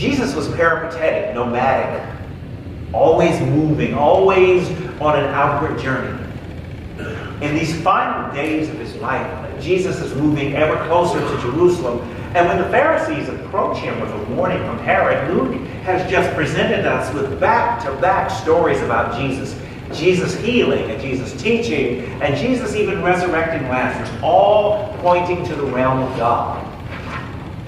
Jesus was peripatetic, nomadic, always moving, always on an outward journey. In these final days of his life, Jesus is moving ever closer to Jerusalem. And when the Pharisees approach him with a warning from Herod, Luke has just presented us with back-to-back stories about Jesus. Jesus healing, and Jesus teaching, and Jesus even resurrecting Lazarus, all pointing to the realm of God.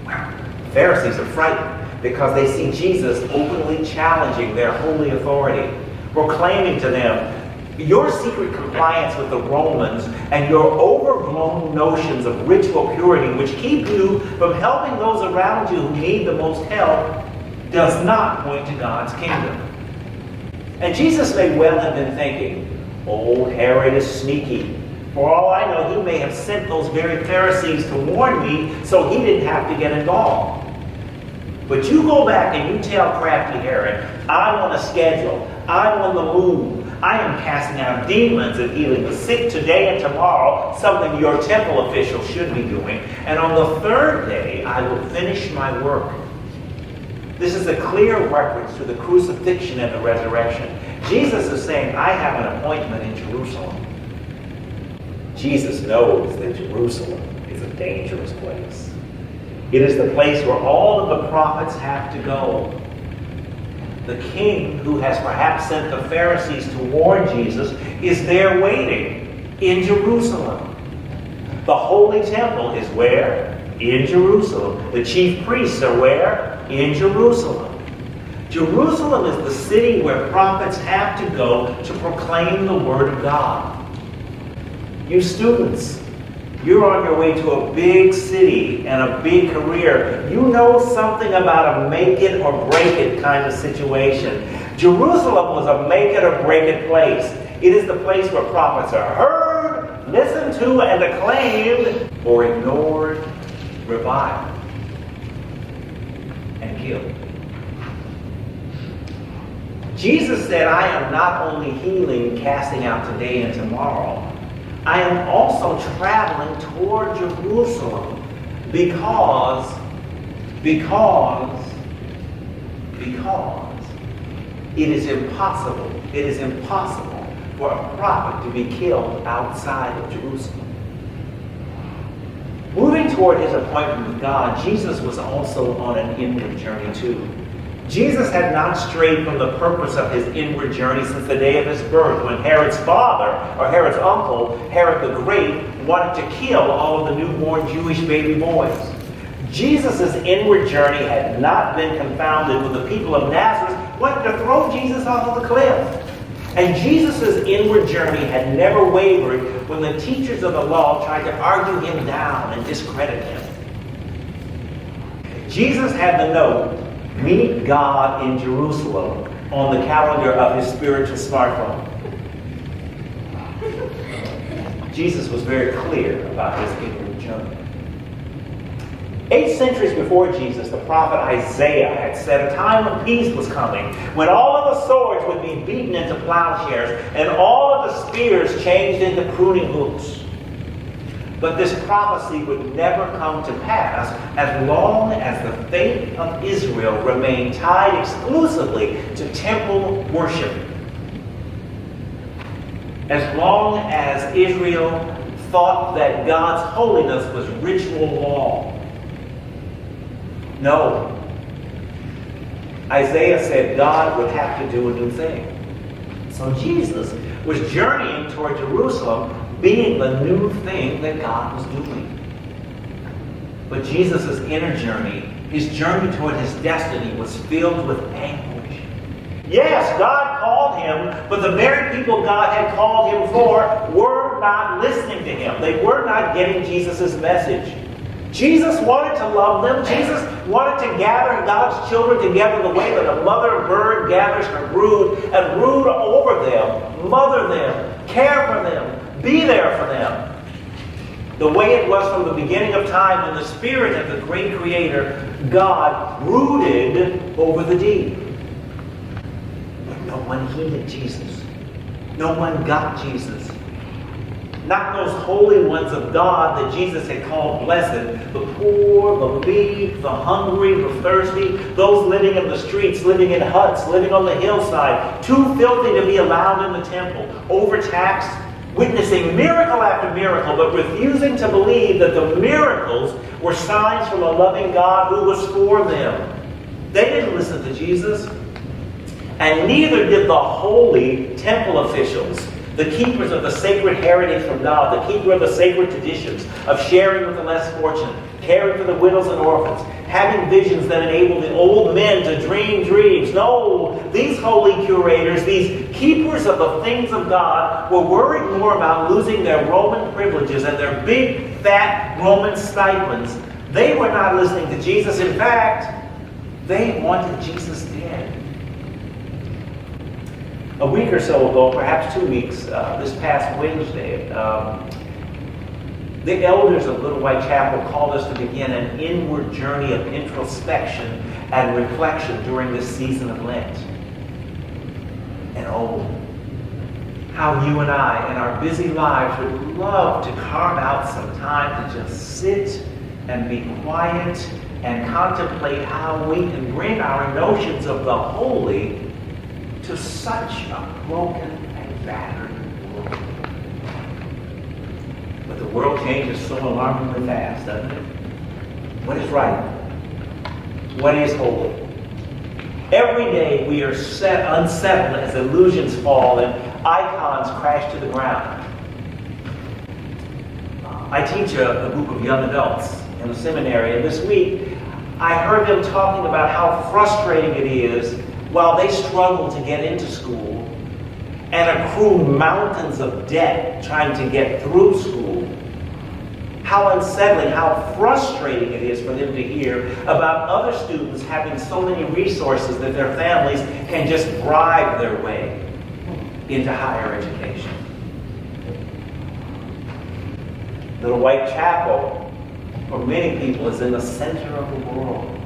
The Pharisees are frightened because they see Jesus openly challenging their holy authority, proclaiming to them, your secret compliance with the Romans and your overblown notions of ritual purity, which keep you from helping those around you who need the most help, does not point to God's kingdom. And Jesus may well have been thinking, oh, Herod is sneaky. For all I know, he may have sent those very Pharisees to warn me so he didn't have to get involved. But you go back and you tell crafty Herod, I'm on a schedule. I'm on the move. I am casting out demons and healing the sick today and tomorrow, something your temple officials should be doing. And on the third day, I will finish my work. This is a clear reference to the crucifixion and the resurrection. Jesus is saying, I have an appointment in Jerusalem. Jesus knows that Jerusalem is a dangerous place. It is the place where all of the prophets have to go. The king who has perhaps sent the Pharisees to warn Jesus is there waiting in Jerusalem. The holy temple is where? In Jerusalem. The chief priests are where? In Jerusalem. Jerusalem is the city where prophets have to go to proclaim the word of God. You students, you're on your way to a big city and a big career. You know something about a make it or break it kind of situation. Jerusalem was a make it or break it place. It is the place where prophets are heard, listened to, and acclaimed, or ignored, reviled, and killed. Jesus said, I am not only healing, casting out today and tomorrow, I am also traveling toward Jerusalem because it is impossible for a prophet to be killed outside of Jerusalem. Moving toward his appointment with God, Jesus was also on an inward journey too. Jesus had not strayed from the purpose of his inward journey since the day of his birth, when Herod's father, or Herod's uncle, Herod the Great, wanted to kill all of the newborn Jewish baby boys. Jesus' inward journey had not been confounded with the people of Nazareth wanting to throw Jesus off of the cliff. And Jesus' inward journey had never wavered when the teachers of the law tried to argue him down and discredit him. Jesus had the note, meet God in Jerusalem, on the calendar of his spiritual smartphone. Jesus was very clear about his inward journey. 8 centuries before Jesus, the prophet Isaiah had said a time of peace was coming, when all of the swords would be beaten into plowshares and all of the spears changed into pruning hooks. But this prophecy would never come to pass as long as the faith of Israel remained tied exclusively to temple worship. As long as Israel thought that God's holiness was ritual law. No. Isaiah said God would have to do a new thing. So Jesus was journeying toward Jerusalem, being the new thing that God was doing. But Jesus' inner journey, his journey toward his destiny, was filled with anguish. Yes, God called him, but the very people God had called him for were not listening to him. They were not getting Jesus' message. Jesus wanted to love them. Jesus wanted to gather God's children together the way that a mother bird gathers her brood and brood over them, mother them, care for them, be there for them. The way it was from the beginning of time when the Spirit of the great Creator, God, brooded over the deep. But no one heeded Jesus. No one got Jesus. Not those holy ones of God that Jesus had called blessed. The poor, the meek, the hungry, the thirsty, those living in the streets, living in huts, living on the hillside, too filthy to be allowed in the temple, overtaxed, witnessing miracle after miracle, but refusing to believe that the miracles were signs from a loving God who was for them. They didn't listen to Jesus. And neither did the holy temple officials, the keepers of the sacred heritage from God, the keeper of the sacred traditions of sharing with the less fortunate, caring for the widows and orphans, having visions that enable the old men to dream dreams. No, these holy curators, these keepers of the things of God, were worried more about losing their Roman privileges and their big, fat Roman stipends. They were not listening to Jesus. In fact, they wanted Jesus dead. A week or so ago, perhaps 2 weeks, this past Wednesday, the elders of Little White Chapel called us to begin an inward journey of introspection and reflection during this season of Lent. And oh, how you and I, in our busy lives, would love to carve out some time to just sit and be quiet and contemplate how we can bring our notions of the holy to such a broken and battered world. But the world changes so alarmingly fast, doesn't it? What is right? What is holy? Every day we are unsettled as illusions fall and icons crash to the ground. I teach a group of young adults in a seminary, and this week I heard them talking about how frustrating it is while they struggle to get into school and accrue mountains of debt trying to get through school, how unsettling, how frustrating it is for them to hear about other students having so many resources that their families can just bribe their way into higher education. Little White Chapel, for many people, is in the center of the world.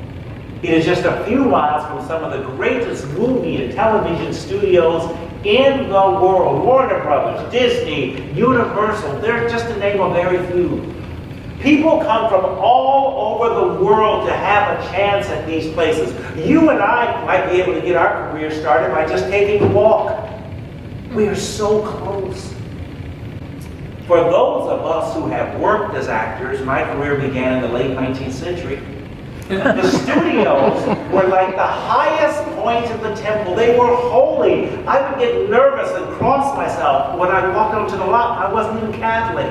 It is just a few miles from some of the greatest movie and television studios in the world. Warner Brothers, Disney, Universal, they're just to name a very few. People come from all over the world to have a chance at these places. You and I might be able to get our career started by just taking a walk. We are so close. For those of us who have worked as actors, my career began in the late 19th century. The studios were like the highest point of the temple. They were holy. I would get nervous and cross myself when I walked onto the lot. I wasn't even Catholic.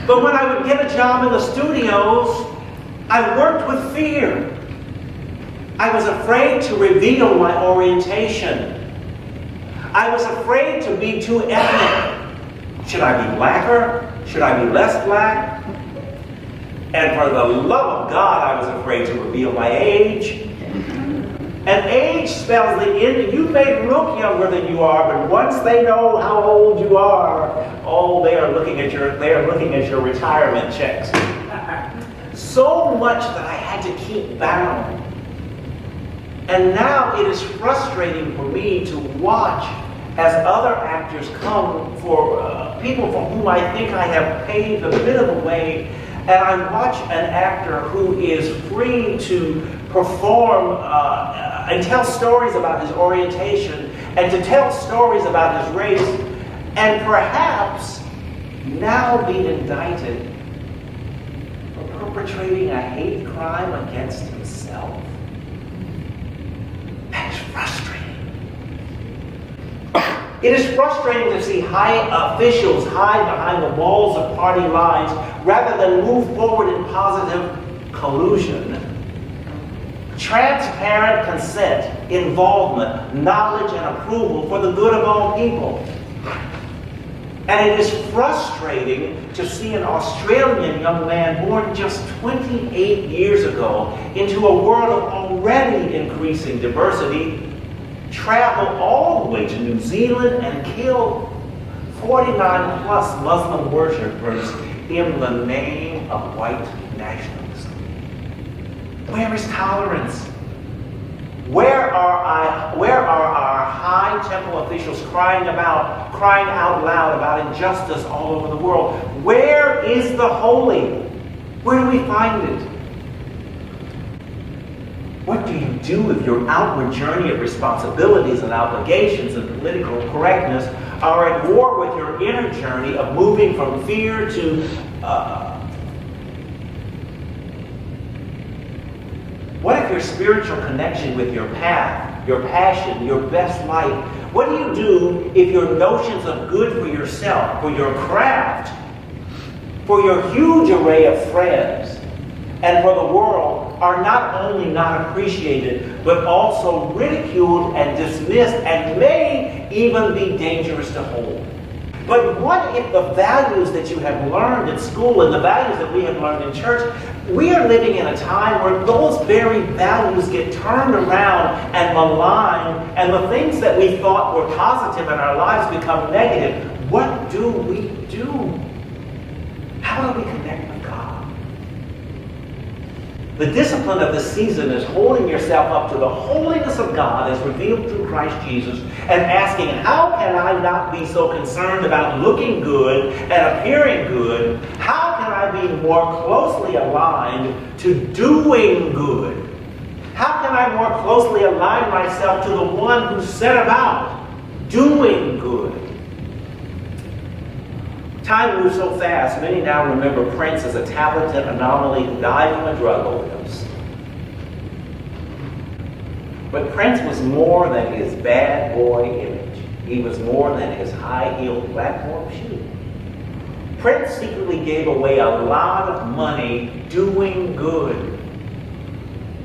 But when I would get a job in the studios, I worked with fear. I was afraid to reveal my orientation. I was afraid to be too ethnic. Should I be blacker? Should I be less black? And for the love of God, I was afraid to reveal my age. And age spells the end. You may look younger than you are, but once they know how old you are, oh, they are looking at your retirement checks. So much that I had to keep bound. And now it is frustrating for me to watch as other actors come for people for whom I think I have paved a bit of a way. And I watch an actor who is free to perform and tell stories about his orientation and to tell stories about his race and perhaps now be indicted for perpetrating a hate crime against himself. That is frustrating. It is frustrating to see high officials hide behind the walls of party lines rather than move forward in positive collusion. Transparent consent, involvement, knowledge, and approval for the good of all people. And it is frustrating to see an Australian young man born just 28 years ago into a world of already increasing diversity travel all the way to New Zealand and kill 49 plus Muslim worshippers in the name of white nationalism. Where is tolerance? Where are our high temple officials crying out loud about injustice all over the world? Where is the holy? Where do we find it? What do you do if your outward journey of responsibilities and obligations and political correctness are at war with your inner journey of moving from fear to what if your spiritual connection with your path, your passion, your best life? What do you do if your notions of good for yourself, for your craft, for your huge array of friends, and for the world are not only not appreciated, but also ridiculed and dismissed and may even be dangerous to hold? But what if the values that you have learned in school and the values that we have learned in church, we are living in a time where those very values get turned around and maligned, and the things that we thought were positive in our lives become negative? What do we do? How do we connect with God? The discipline of the season is holding yourself up to the holiness of God as revealed through Christ Jesus and asking, how can I not be so concerned about looking good and appearing good? How can I be more closely aligned to doing good? How can I more closely align myself to the one who set about doing good? Time moves so fast, many now remember Prince as a talented anomaly who died from a drug overdose. But Prince was more than his bad boy image. He was more than his high-heeled platform shoe. Prince secretly gave away a lot of money doing good.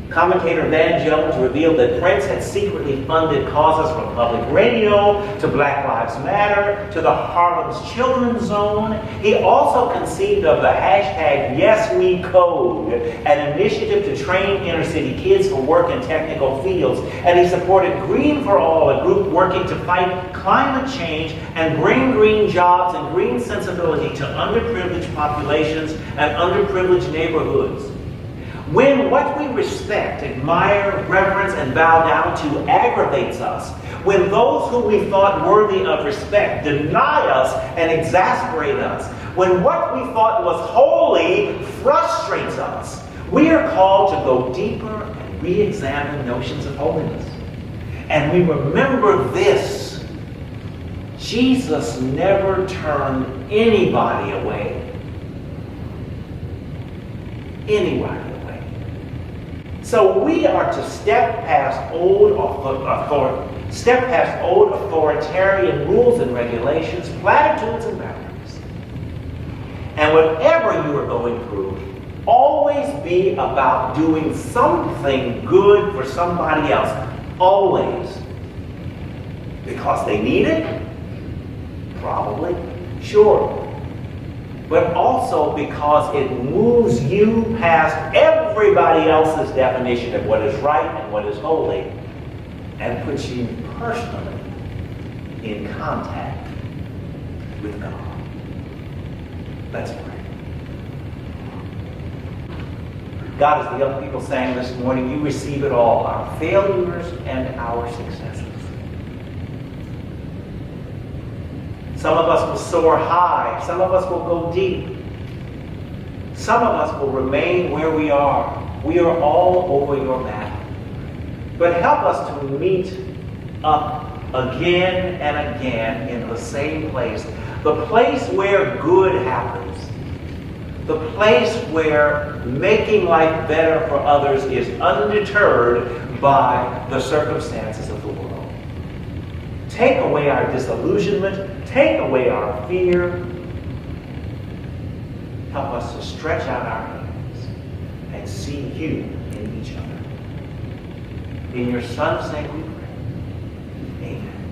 Commentator Van Jones revealed that Prince had secretly funded causes from public radio to Black Lives Matter to the Harlem's Children's Zone. He also conceived of the hashtag YesWeCode, an initiative to train inner city kids for work in technical fields. And he supported Green for All, a group working to fight climate change and bring green jobs and green sensibility to underprivileged populations and underprivileged neighborhoods. When what we respect, admire, reverence, and bow down to aggravates us, when those whom we thought worthy of respect deny us and exasperate us, when what we thought was holy frustrates us, we are called to go deeper and re-examine notions of holiness. And we remember this: Jesus never turned anybody away. Anybody. So we are to step past old authoritarian rules and regulations, platitudes and boundaries. And whatever you are going through, always be about doing something good for somebody else. Always. Because they need it? Probably. Sure. But also because it moves you past everybody else's definition of what is right and what is holy and puts you personally in contact with God. Let's pray. God, as the young people sang this morning, you receive it all, our failures and our successes. Some of us will soar high. Some of us will go deep. Some of us will remain where we are. We are all over your map. But help us to meet up again and again in the same place. The place where good happens. The place where making life better for others is undeterred by the circumstances of the world. Take away our disillusionment. Take away our fear. Help us to stretch out our hands and see you in each other. In your Son's name we pray. Amen.